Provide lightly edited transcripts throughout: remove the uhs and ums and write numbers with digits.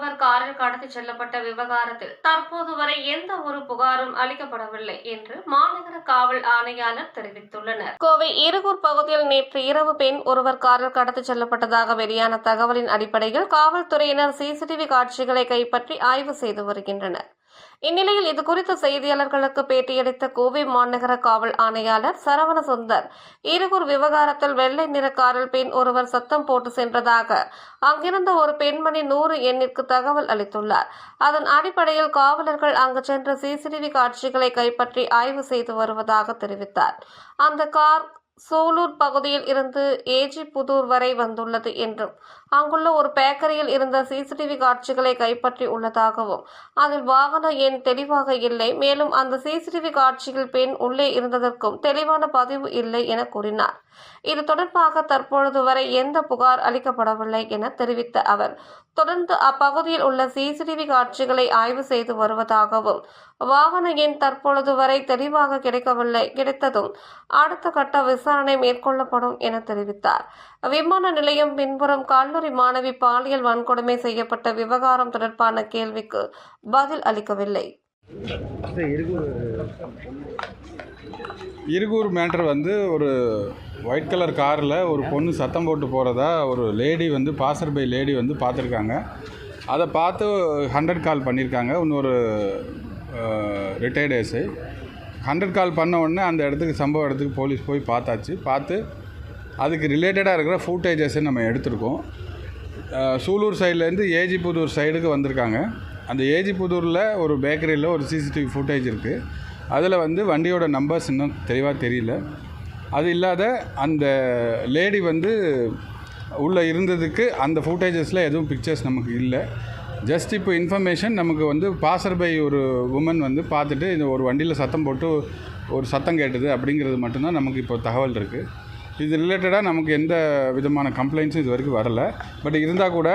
ஒருவர் காரில் கடத்திச் செல்லப்பட்ட விவகாரத்தில் தற்போது வரை எந்த ஒரு புகாரும் அளிக்கப்படவில்லை என்று மாநகர காவல் ஆணையாளர் தெரிவித்துள்ளனர். கோவை ஈரகூர் பகுதியில் நேற்று இரவு பெண் ஒருவர் காரில் கடத்திச் செல்லப்பட்டதாக வெளியான தகவலின் அடிப்படையில் காவல்துறையினர் சிசிடிவி காட்சிகளை கைப்பற்றி ஆய்வு செய்து வருகின்றனர். இந்நிலையில் இதுகுறித்து செய்தியாளர்களுக்கு பேட்டியளித்த கோவை மாநகர காவல் ஆணையாளர் சரவணசுந்தர், ஈரகூர் விவகாரத்தில் வெள்ளை நிற காரில் பெண் ஒருவர் சத்தம் போட்டு சென்றதாக அங்கிருந்த ஒரு பெண்மணி 100 எண்ணிற்கு தகவல் அளித்துள்ளார். அதன் அடிப்படையில் காவலர்கள் அங்கு சென்ற சிசிடிவி காட்சிகளை கைப்பற்றி ஆய்வு செய்து வருவதாக தெரிவித்தார். அந்த கார் சூலூர் பகுதியில் இருந்து ஏஜி புதூர் வரை வந்துள்ளது என்றும் அங்குள்ள ஒரு பேக்கரியில் இருந்த சிசிடிவி காட்சிகளை கைப்பற்றி உள்ளதாகவும் அதில் வாகன எண் தெளிவாக இல்லை, மேலும் அந்த சிசிடிவி காட்சியில் பெண் உள்ளே இருந்ததற்கும் தெளிவான பதிவு இல்லை என கூறினார். இது தொடர்பாக தற்பொழுது வரை எந்த புகார் அளிக்கப்படவில்லை என தெரிவித்த அவர் தொடர்ந்து அப்பகுதியில் உள்ள சிசிடிவி காட்சிகளை ஆய்வு செய்து வருவதாகவும் வாகன எண் தற்பொழுது வரை தெளிவாக கிடைக்கவில்லை, கிடைத்ததும் அடுத்த கட்ட விசாரணை மேற்கொள்ளப்படும் என தெரிவித்தார். விமான நிலையம் பின்புறம் கல்லூரி மாணவி பாலியல் வன்கொடுமை செய்யப்பட்ட விவகாரம் தொடர்பான கேள்விக்கு பதில் அளிக்கவில்லை. ஈரகூர் மேட்டர் வந்து ஒரு ஒயிட் கலர் காரில் ஒரு பொண்ணு சத்தம் போட்டு போகிறதா ஒரு லேடி வந்து பாசர்பை லேடி வந்து பார்த்துருக்காங்க. அதை பார்த்து 100 கால் பண்ணியிருக்காங்க. இன்னொரு ரிட்டையர்டு எஸ்ஐ 100 கால் பண்ண உடனே அந்த இடத்துக்கு சம்பவ இடத்துக்கு போலீஸ் போய் பார்த்து அதுக்கு ரிலேட்டடாக இருக்கிற ஃபுட்டேஜஸை நம்ம எடுத்திருக்கோம். சூலூர் சைட்லேருந்து ஏஜி புதூர் சைடுக்கு வந்திருக்காங்க. அந்த ஏஜி புதூரில் ஒரு பேக்கரியில் ஒரு சிசிடிவி ஃபுட்டேஜ் இருக்குது. அதில் வந்து வண்டியோட நம்பர்ஸ் இன்னும் தெளிவாக தெரியல. அது இல்லாத அந்த லேடி வந்து உள்ளே இருந்ததுக்கு அந்த ஃபுட்டேஜஸில் எதுவும் பிக்சர்ஸ் நமக்கு இல்லை. ஜஸ்ட் இப்போ இன்ஃபர்மேஷன் நமக்கு வந்து பாசர்பை ஒரு உமன் வந்து பார்த்துட்டு இந்த ஒரு வண்டியில் சத்தம் போட்டு ஒரு சத்தம் கேட்டது அப்படிங்கிறது மட்டும்தான் நமக்கு இப்போ தகவல் இருக்குது. இது ரிலேட்டடாக நமக்கு எந்த விதமான கம்ப்ளைண்ட்ஸும் இது வரைக்கும் வரலை. பட் இருந்தால் கூட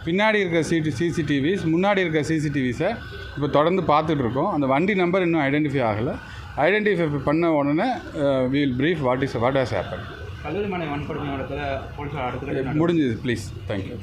பின்னாடி இருக்க சிசிடிவிஸ் முன்னாடி இருக்க சிசிடிவிஸை இப்போ தொடர்ந்து பார்த்துட்ருக்கோம். அந்த வண்டி நம்பர் இன்னும் ஐடென்டிஃபை ஆகலை. ஐடென்டிஃபை பண்ண உடனே will brief what has happen. கல்லூரி மாணவி வன்கொடுமை போலீஸ் முடிஞ்சது. Please, thank you.